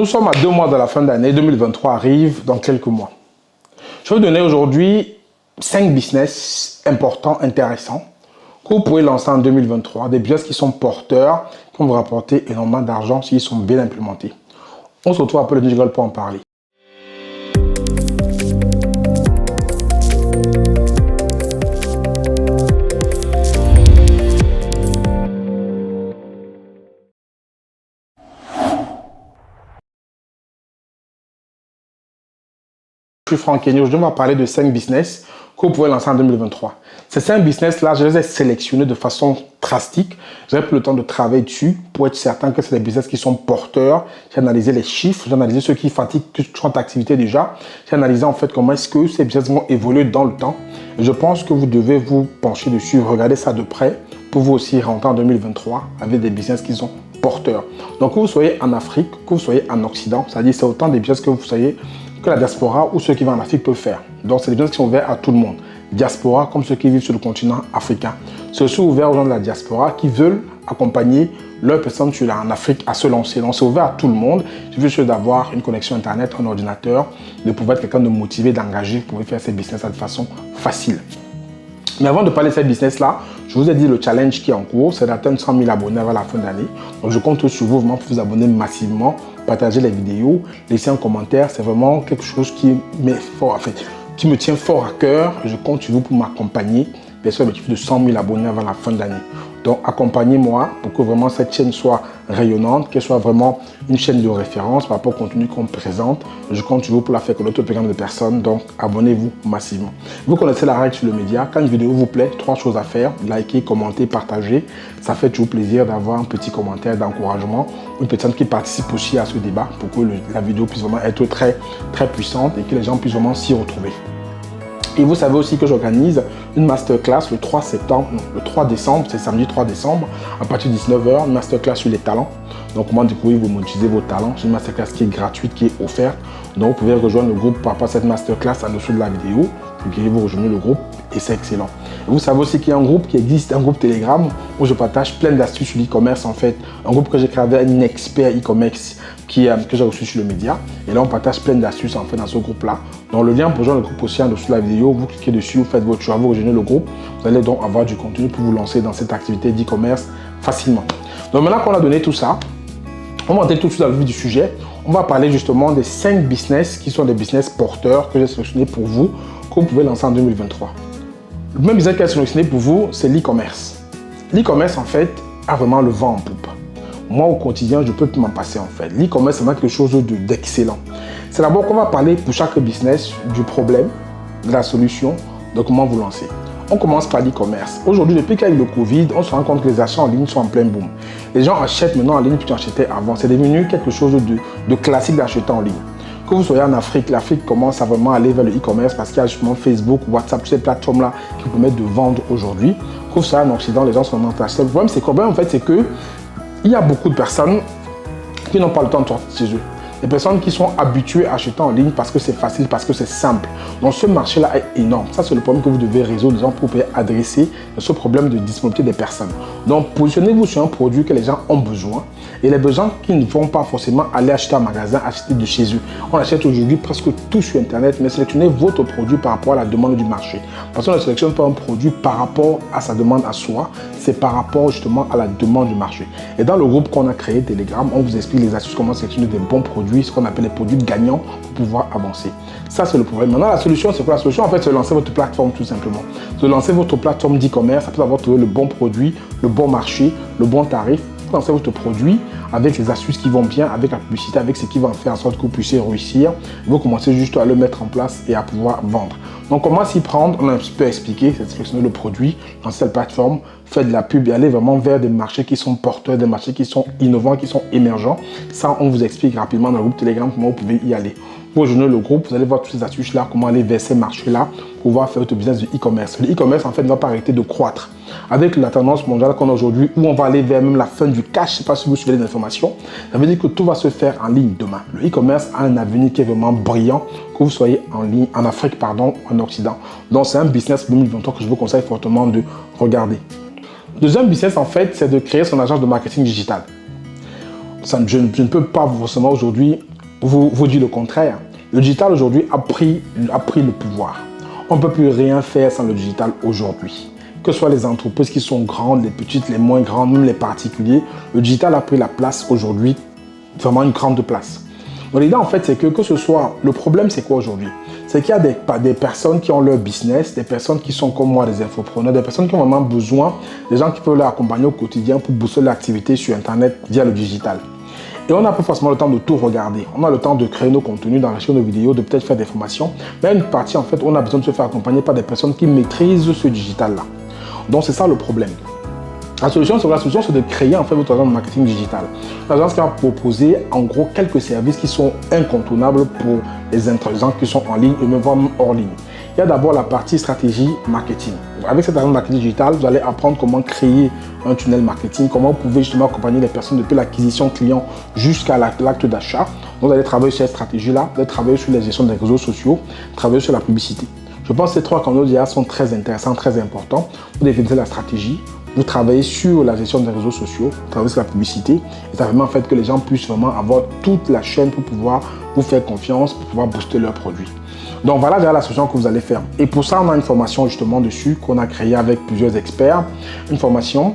Nous sommes à 2 mois de la fin d'année, 2023 arrive dans quelques mois. Je vais vous donner aujourd'hui 5 business importants, intéressants, que vous pouvez lancer en 2023, des business qui sont porteurs, qui vont vous rapporter énormément d'argent s'ils sont bien implémentés. On se retrouve après le jingle pour en parler. Je suis Franck Kenny. Aujourd'hui, on va parler de 5 business que vous pouvez lancer en 2023. Ces 5 business-là, je les ai sélectionnés de façon drastique. J'ai pris le temps de travailler dessus pour être certain que c'est des business qui sont porteurs. J'ai analysé les chiffres, j'ai analysé ceux qui fatiguent, qui sont d'activité déjà. J'ai analysé en fait comment est-ce que ces business vont évoluer dans le temps. Et je pense que vous devez vous pencher dessus, regarder ça de près pour vous aussi rentrer en 2023 avec des business qui sont porteurs. Donc, que vous soyez en Afrique, que vous soyez en Occident, c'est-à-dire c'est autant des business que vous soyez que la diaspora ou ceux qui vivent en Afrique peuvent faire. Donc, c'est des business qui sont ouverts à tout le monde. Diaspora comme ceux qui vivent sur le continent africain. C'est aussi ouvert aux gens de la diaspora qui veulent accompagner leurs personnes en Afrique à se lancer. Donc, c'est ouvert à tout le monde. Il suffit juste d'avoir une connexion Internet, un ordinateur, de pouvoir être quelqu'un de motivé, d'engagé, pour pouvoir faire ces business de façon facile. Mais avant de parler de cette business-là, je vous ai dit le challenge qui est en cours, c'est d'atteindre 100 000 abonnés avant la fin d'année. Donc, je compte sur vous vraiment pour vous abonner massivement, partager les vidéos, laisser un commentaire. C'est vraiment quelque chose qui me tient fort à cœur. Je compte sur vous pour m'accompagner vers l'objectif de 100 000 abonnés avant la fin d'année. Donc, accompagnez-moi pour que vraiment cette chaîne soit rayonnante, qu'elle soit vraiment une chaîne de référence par rapport au contenu qu'on présente. Je compte sur vous pour la faire connaître au plus grand de personnes. Donc, abonnez-vous massivement. Vous connaissez la règle sur le média. Quand une vidéo vous plaît, 3 choses à faire. Liker, commenter, partager. Ça fait toujours plaisir d'avoir un petit commentaire d'encouragement. Une personne qui participe aussi à ce débat pour que la vidéo puisse vraiment être très, très puissante et que les gens puissent vraiment s'y retrouver. Et vous savez aussi que j'organise une masterclass le 3 décembre, c'est samedi 3 décembre, à partir de 19h, une masterclass sur les talents. Donc, comment découvrir, vous monétiser vos talents. C'est une masterclass qui est gratuite, qui est offerte. Donc, vous pouvez rejoindre le groupe par rapport à cette masterclass en dessous de la vidéo. Vous pouvez vous rejoindre le groupe et c'est excellent. Et vous savez aussi qu'il y a un groupe qui existe, un groupe Telegram, où je partage plein d'astuces sur l'e-commerce en fait. Un groupe que j'ai créé avec un expert e-commerce que j'ai reçu sur le média. Et là, on partage plein d'astuces en fait dans ce groupe-là. Donc, le lien pour rejoindre le groupe aussi en dessous de la vidéo. Vous cliquez dessus, vous faites votre choix, vous rejoignez le groupe. Vous allez donc avoir du contenu pour vous lancer dans cette activité d'e-commerce facilement. Donc, maintenant qu'on a donné tout ça, on va entrer tout de suite dans le vif du sujet. On va parler justement des 5 business qui sont des business porteurs que j'ai sélectionnés pour vous, que vous pouvez lancer en 2023. Le même business que j'ai sélectionné pour vous, c'est l'e-commerce. L'e-commerce, en fait, a vraiment le vent en poupe. Moi, au quotidien, je peux plus m'en passer, en fait. L'e-commerce, c'est vraiment quelque chose d'excellent. C'est d'abord qu'on va parler pour chaque business du problème, de la solution, de comment vous lancer. On commence par l'e-commerce. Aujourd'hui, depuis qu'il y a eu le Covid, on se rend compte que les achats en ligne sont en plein boom. Les gens achètent maintenant en ligne plus qu'ils achetaient avant. C'est devenu quelque chose de classique d'acheter en ligne. Que vous soyez en Afrique, l'Afrique commence à vraiment aller vers le e-commerce parce qu'il y a justement Facebook, WhatsApp, toutes ces plateformes-là qui permettent de vendre aujourd'hui. Que vous soyez en Occident, les gens sont vraiment achetés. Le problème, c'est quoi? En fait, c'est que il y a beaucoup de personnes qui n'ont pas le temps de sortir chez eux. Des personnes qui sont habituées à acheter en ligne parce que c'est facile, parce que c'est simple. Donc ce marché-là est énorme. Ça, c'est le problème que vous devez résoudre pour pouvoir adresser ce problème de disponibilité des personnes. Donc positionnez-vous sur un produit que les gens ont besoin et les besoins qui ne vont pas forcément aller acheter en magasin, acheter de chez eux. On achète aujourd'hui presque tout sur Internet, mais sélectionnez votre produit par rapport à la demande du marché. Parce qu'on ne sélectionne pas un produit par rapport à sa demande à soi, c'est par rapport justement à la demande du marché. Et dans le groupe qu'on a créé, Telegram, on vous explique les astuces, comment sélectionner des bons produits, ce qu'on appelle les produits gagnants pour pouvoir avancer. Ça, c'est le problème. Maintenant, la solution, c'est quoi? La solution, en fait, c'est de lancer votre plateforme tout simplement. De lancer votre plateforme d'e-commerce après avoir trouvé le bon produit, le bon marché, le bon tarif. Vous lancez votre produit avec les astuces qui vont bien, avec la publicité, avec ce qui va faire en sorte que vous puissiez réussir. Vous commencez juste à le mettre en place et à pouvoir vendre. Donc, comment s'y prendre? On a un petit peu expliqué, c'est de sélectionner le produit, lancer la plateforme, faire de la pub et aller vraiment vers des marchés qui sont porteurs, des marchés qui sont innovants, qui sont émergents. Ça, on vous explique rapidement dans le groupe Telegram comment vous pouvez y aller. Vous rejoignez le groupe, vous allez voir toutes ces astuces-là, comment aller vers ces marchés-là pour pouvoir faire votre business de e-commerce. Le e-commerce, en fait, ne va pas arrêter de croître. Avec la tendance mondiale qu'on a aujourd'hui, où on va aller vers même la fin du cash, je ne sais pas si vous suivez les informations, ça veut dire que tout va se faire en ligne demain. Le e-commerce a un avenir qui est vraiment brillant, que vous soyez en ligne, en Afrique, pardon, en Occident. Donc, c'est un business 2023 que je vous conseille fortement de regarder. Le deuxième business, en fait, c'est de créer son agence de marketing digital. je ne peux pas forcément aujourd'hui vous dire le contraire. Le digital aujourd'hui a pris le pouvoir. On ne peut plus rien faire sans le digital aujourd'hui. Que ce soit les entreprises qui sont grandes, les petites, les moins grandes, même les particuliers, le digital a pris la place aujourd'hui, vraiment une grande place. Donc l'idée en fait, c'est que ce soit, le problème c'est quoi aujourd'hui? C'est qu'il y a des personnes qui ont leur business, des personnes qui sont comme moi, des infopreneurs, des personnes qui ont vraiment besoin, des gens qui peuvent les accompagner au quotidien pour booster l'activité sur Internet via le digital. Et on n'a pas forcément le temps de tout regarder. On a le temps de créer nos contenus, d'enregistrer nos vidéos, de peut-être faire des formations. Mais une partie, en fait, on a besoin de se faire accompagner par des personnes qui maîtrisent ce digital-là. Donc, c'est ça le problème. La solution, c'est de créer en fait votre agence de marketing digital. L'agence qui va proposer en gros quelques services qui sont incontournables pour les gens qui sont en ligne et même hors ligne. Il y a d'abord la partie stratégie marketing. Avec cette agence de marketing digital, vous allez apprendre comment créer un tunnel marketing, comment vous pouvez justement accompagner les personnes depuis l'acquisition client jusqu'à l'acte d'achat. Donc, vous allez travailler sur cette stratégie-là, vous allez travailler sur la gestion des réseaux sociaux, travailler sur la publicité. Je pense que ces trois canaux d'IA sont très intéressants, très importants. Vous définissez la stratégie, vous travaillez sur la gestion des réseaux sociaux, vous travaillez sur la publicité. Et ça permet en fait que les gens puissent vraiment avoir toute la chaîne pour pouvoir vous faire confiance, pour pouvoir booster leurs produits. Donc voilà déjà la solution que vous allez faire. Et pour ça, on a une formation justement dessus qu'on a créée avec plusieurs experts. Une formation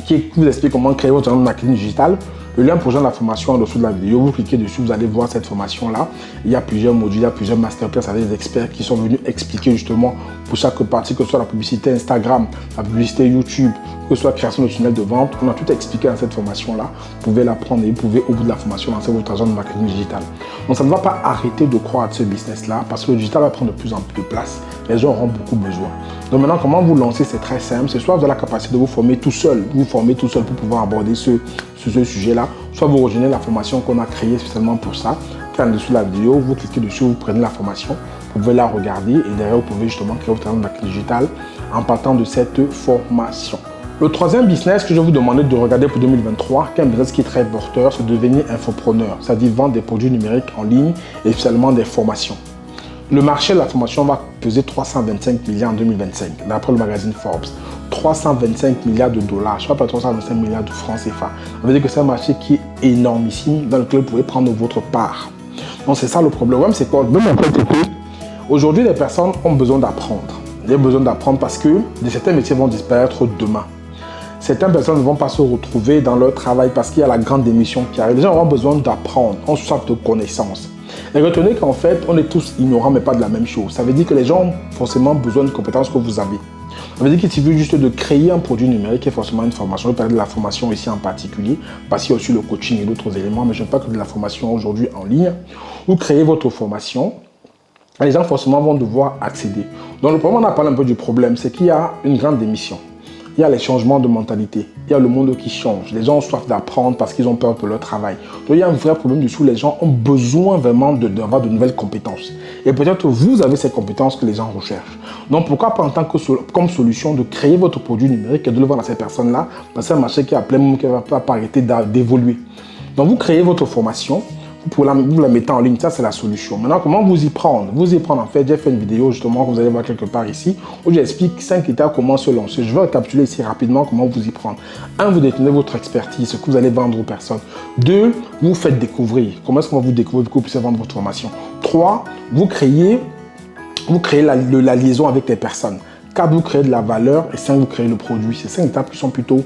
qui vous explique comment créer votre agence de marketing digital. Le lien pour joindre la formation en dessous de la vidéo, vous cliquez dessus, vous allez voir cette formation-là. Il y a plusieurs modules, il y a plusieurs masterclass avec des experts qui sont venus expliquer justement pour chaque partie, que ce soit la publicité Instagram, la publicité YouTube, que ce soit la création de tunnels de vente. On a tout expliqué dans cette formation-là. Vous pouvez l'apprendre et vous pouvez, au bout de la formation, lancer votre agence de marketing digital. Donc, ça ne va pas arrêter de croître ce business-là parce que le digital va prendre de plus en plus de place. Les gens auront beaucoup besoin. Donc maintenant, comment vous lancer, c'est très simple. C'est soit vous avez la capacité de vous former tout seul, pour pouvoir aborder ce sujet-là, soit vous rejoignez la formation qu'on a créée spécialement pour ça. Qui est en dessous de la vidéo, vous cliquez dessus, vous prenez la formation, vous pouvez la regarder et derrière, vous pouvez justement créer votre agence de marketing digital en partant de cette formation. Le troisième business que je vais vous demander de regarder pour 2023, qui est un business qui est très porteur, c'est de devenir infopreneur, c'est-à-dire vendre des produits numériques en ligne et spécialement des formations. Le marché de la formation va peser 325 milliards en 2025, d'après le magazine Forbes. 325 milliards de dollars, je ne sais pas 325 milliards de francs CFA. Ça veut dire que c'est un marché qui est énormissime dans lequel vous pouvez prendre votre part. Donc c'est ça le problème. C'est quoi? Aujourd'hui, les personnes ont besoin d'apprendre. Ils ont besoin d'apprendre parce que certains métiers vont disparaître demain. Certaines personnes ne vont pas se retrouver dans leur travail parce qu'il y a la grande démission qui arrive. Les gens auront besoin d'apprendre, on soif de connaissances. Et retenez qu'en fait, on est tous ignorants, mais pas de la même chose. Ça veut dire que les gens ont forcément besoin de compétences que vous avez. Ça veut dire qu'il suffit juste de créer un produit numérique qui est forcément une formation. Je vais parler de la formation ici en particulier, parce qu'il y a aussi le coaching et d'autres éléments, mais je ne parle pas que de la formation aujourd'hui en ligne. Vous créez votre formation, les gens forcément vont devoir accéder. Donc le problème, on a parlé un peu du problème, c'est qu'il y a une grande démission. Il y a les changements de mentalité, il y a le monde qui change. Les gens ont soif d'apprendre parce qu'ils ont peur pour leur travail. Donc il y a un vrai problème dessous. Les gens ont besoin vraiment d'avoir de nouvelles compétences. Et peut-être vous avez ces compétences que les gens recherchent. Donc pourquoi pas en tant que comme solution de créer votre produit numérique et de le vendre à ces personnes-là, parce que c'est un marché qui a plein de monde qui ne va pas arrêter d'évoluer. Donc vous créez votre formation. Vous la mettez en ligne, ça c'est la solution. Maintenant, comment vous y prendre? Vous y prendre en fait, j'ai fait une vidéo justement que vous allez voir quelque part ici, où j'explique 5 étapes comment se lancer. Je vais récapituler ici rapidement comment vous y prendre. 1, vous détenez votre expertise, ce que vous allez vendre aux personnes. 2, vous faites découvrir. Comment est-ce qu'on va vous découvrir pour que vous puissiez vendre votre formation? 3, vous créez la liaison avec les personnes. 4, vous créez de la valeur. Et 5, vous créez le produit. Ces 5 étapes qui sont plutôt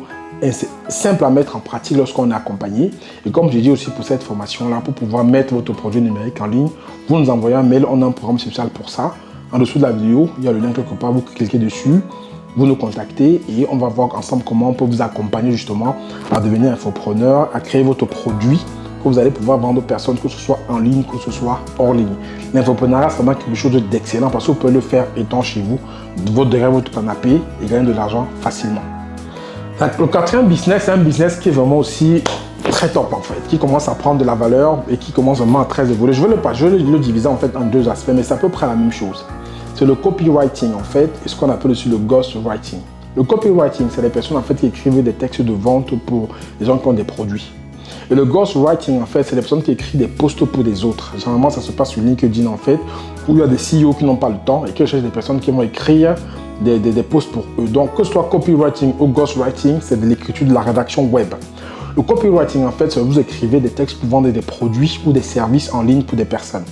simple à mettre en pratique lorsqu'on est accompagné. Et comme je dis aussi pour cette formation-là, pour pouvoir mettre votre produit numérique en ligne, vous nous envoyez un mail, on a un programme spécial pour ça. En dessous de la vidéo, il y a le lien quelque part, vous cliquez dessus, vous nous contactez et on va voir ensemble comment on peut vous accompagner justement à devenir infopreneur, à créer votre produit que vous allez pouvoir vendre aux personnes, que ce soit en ligne, que ce soit hors ligne. L'infoprenariat, c'est vraiment quelque chose d'excellent parce que vous pouvez le faire étant chez vous, derrière votre canapé et gagner de l'argent facilement. Le quatrième business, c'est un business qui est vraiment aussi très top en fait, qui commence à prendre de la valeur et qui commence vraiment à très évoluer. Je vais le diviser en fait en deux aspects, mais c'est à peu près la même chose. C'est le copywriting en fait, et ce qu'on appelle aussi le ghostwriting. Le copywriting, c'est les personnes en fait qui écrivent des textes de vente pour les gens qui ont des produits. Et le ghostwriting, en fait, c'est les personnes qui écrivent des posts pour des autres. Généralement, ça se passe sur LinkedIn, en fait, où il y a des CEO qui n'ont pas le temps et qui cherchent des personnes qui vont écrire des posts pour eux. Donc, que ce soit copywriting ou ghostwriting, c'est de l'écriture de la rédaction web. Le copywriting, en fait, c'est que vous écrivez des textes pour vendre des produits ou des services en ligne pour des personnes.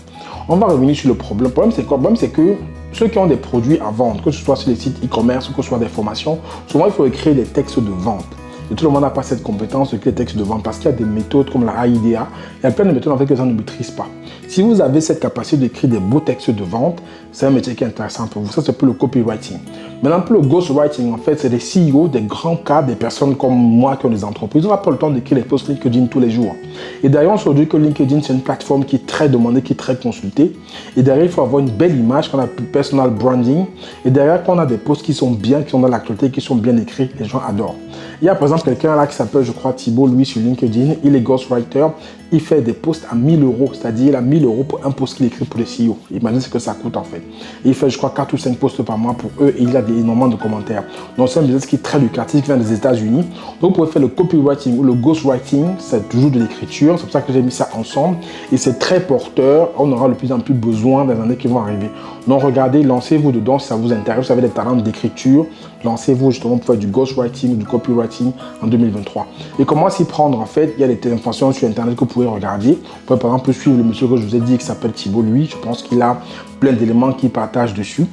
On va revenir sur le problème. Le problème, c'est quoi? Le problème, c'est que ceux qui ont des produits à vendre, que ce soit sur les sites e-commerce ou que ce soit des formations, souvent, il faut écrire des textes de vente. Et tout le monde n'a pas cette compétence de créer des textes de vente parce qu'il y a des méthodes comme la AIDA. Il y a plein de méthodes en fait que les gens ne maîtrisent pas. Si vous avez cette capacité d'écrire des beaux textes de vente, c'est un métier qui est intéressant pour vous. Ça, c'est pour le copywriting. Maintenant, pour le ghostwriting, en fait, c'est des CEO, des grands cadres, des personnes comme moi qui ont des entreprises. On n'a pas le temps d'écrire les posts LinkedIn tous les jours. Et d'ailleurs, on se dit que LinkedIn, c'est une plateforme qui est très demandée, qui est très consultée. Et derrière, il faut avoir une belle image qu'on appelle personal branding. Et derrière, quand on a des posts qui sont bien, qui sont dans l'actualité, qui sont bien écrits, les gens adorent. Il y a par exemple quelqu'un là qui s'appelle, je crois, Thibault, lui, sur LinkedIn. Il est ghostwriter. Il fait des posts à 1000 €, c'est-à-dire il a 1000 € pour un post qu'il écrit pour les CEO. Imaginez ce que ça coûte en fait. Et il fait, je crois, 4 ou 5 posts par mois pour eux et il a énormément de commentaires. Donc c'est un business qui est très lucratif, qui vient des États-Unis. Donc vous pouvez faire le copywriting ou le ghostwriting, c'est toujours de l'écriture. C'est pour ça que j'ai mis ça ensemble et c'est très porteur. On aura de plus en plus besoin dans les années qui vont arriver. Donc regardez, lancez-vous dedans si ça vous intéresse. Vous avez des talents d'écriture, lancez-vous justement pour faire du ghostwriting, du copywriting en 2023. Et comment s'y prendre en fait? Il y a des informations sur internet que vous pouvez regarder. Vous pouvez par exemple suivre le monsieur que je vous ai dit qui s'appelle Thibault. Lui, je pense qu'il a plein d'éléments qu'il partage dessus.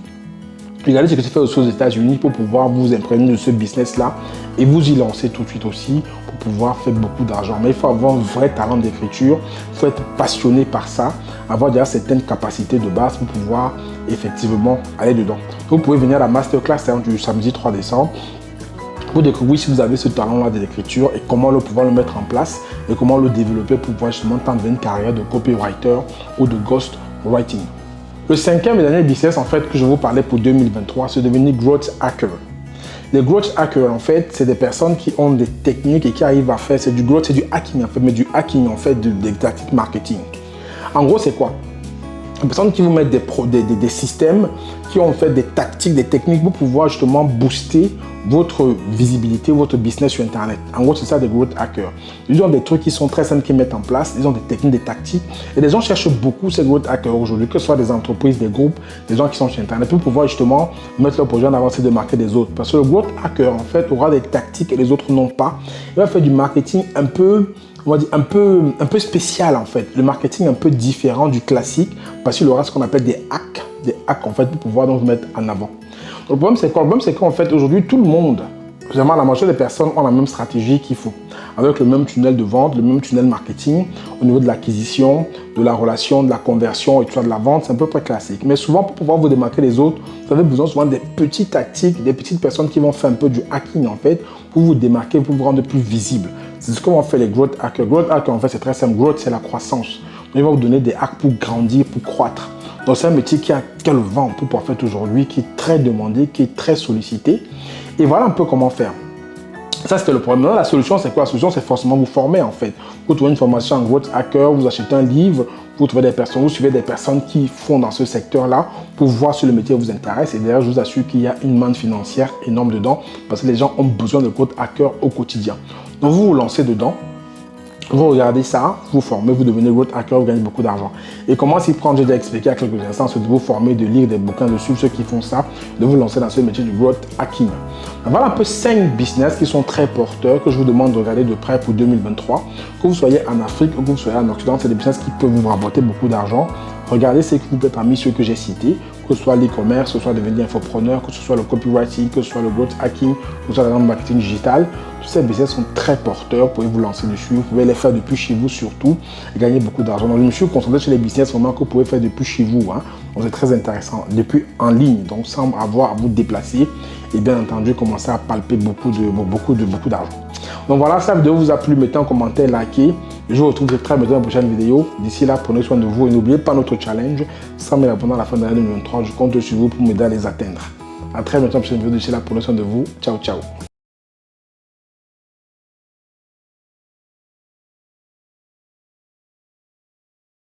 Regardez ce que c'est fait aussi aux États-Unis pour pouvoir vous imprégner de ce business-là et vous y lancer tout de suite aussi pour pouvoir faire beaucoup d'argent. Mais il faut avoir un vrai talent d'écriture, il faut être passionné par ça, avoir déjà certaines capacités de base pour pouvoir effectivement aller dedans. Vous pouvez venir à la masterclass du samedi 3 décembre. Vous découvrez si vous avez ce talent-là de l'écriture et comment pouvoir le mettre en place et comment le développer pour pouvoir justement tendre une carrière de copywriter ou de ghostwriting. Le cinquième et dernier business en fait que je vous parlais pour 2023, c'est devenu growth hacker. Les growth hackers en fait, c'est des personnes qui ont des techniques et qui arrivent à faire, c'est du growth, c'est du hacking en fait, mais du hacking en fait des tactiques marketing. En gros, c'est quoi? Des personnes qui vous mettent des systèmes, qui ont fait des tactiques, des techniques pour pouvoir justement booster votre visibilité, votre business sur Internet. En gros, c'est ça des growth hackers. Ils ont des trucs qui sont très simples qu'ils mettent en place. Ils ont des techniques, des tactiques. Et les gens cherchent beaucoup ces growth hackers aujourd'hui, que ce soit des entreprises, des groupes, des gens qui sont sur Internet, pour pouvoir justement mettre leur projet en avant et de marquer des autres. Parce que le growth hacker, en fait, aura des tactiques et les autres n'ont pas. Il va faire du marketing un peu, on va dire, un peu spécial en fait. Le marketing un peu différent du classique parce qu'il aura ce qu'on appelle des hacks en fait pour pouvoir donc vous mettre en avant. Donc, le problème c'est quoi? Le problème c'est qu'en fait aujourd'hui tout le monde, vraiment la majorité des personnes ont la même stratégie qu'il faut. Avec le même tunnel de vente, le même tunnel marketing au niveau de l'acquisition, de la relation, de la conversion et tout ça de la vente, c'est un peu près classique. Mais souvent pour pouvoir vous démarquer des autres, vous avez besoin souvent des petites tactiques, des petites personnes qui vont faire un peu du hacking en fait pour vous démarquer, pour vous rendre plus visible. C'est ce qu'on fait les growth hackers. Growth hacker, en fait, c'est très simple. Growth, c'est la croissance. Donc, ils vont vous donner des hacks pour grandir, pour croître. Donc, c'est un métier qui a le vent pour pouvoir faire aujourd'hui, qui est très demandé, qui est très sollicité. Et voilà un peu comment faire. Ça, c'était le problème. Maintenant, la solution, c'est quoi? La solution, c'est forcément vous former, en fait. Vous trouvez une formation en growth hacker, vous achetez un livre, vous trouvez des personnes, vous suivez des personnes qui font dans ce secteur-là pour voir si le métier vous intéresse. Et d'ailleurs, je vous assure qu'il y a une manne financière énorme dedans parce que les gens ont besoin de growth hacker au quotidien. Donc, vous vous lancez dedans. Vous regardez ça, vous formez, vous devenez growth hacker, vous gagnez beaucoup d'argent. Et comment s'y prendre? J'ai déjà expliqué à quelques instants, c'est de vous former, de lire des bouquins, de suivre ceux qui font ça, de vous lancer dans ce métier du growth hacking. Voilà un peu 5 business qui sont très porteurs, que je vous demande de regarder de près pour 2023. Que vous soyez en Afrique ou que vous soyez en Occident, c'est des business qui peuvent vous rapporter beaucoup d'argent. Regardez ce qui vous peut être parmi ceux que j'ai cités, que ce soit l'e-commerce, que ce soit devenir infopreneur, que ce soit le copywriting, que ce soit le growth hacking, que ce soit le marketing digital. Tous ces business sont très porteurs, vous pouvez vous lancer dessus, vous pouvez les faire depuis chez vous surtout et gagner beaucoup d'argent. Donc je me suis concentré sur les business vraiment que vous pouvez faire depuis chez vous. Donc c'est très intéressant, depuis en ligne, donc sans avoir à vous déplacer et bien entendu commencer à palper beaucoup d'argent. Donc voilà, si la vidéo vous a plu, mettez un commentaire, likez. Je vous retrouve très bientôt dans la prochaine vidéo. D'ici là, prenez soin de vous et n'oubliez pas notre challenge 100 000 abonnés à la fin de l'année 2023. Je compte sur vous pour m'aider à les atteindre. À très bientôt dans la prochaine vidéo. D'ici là, prenez soin de vous. Ciao, ciao.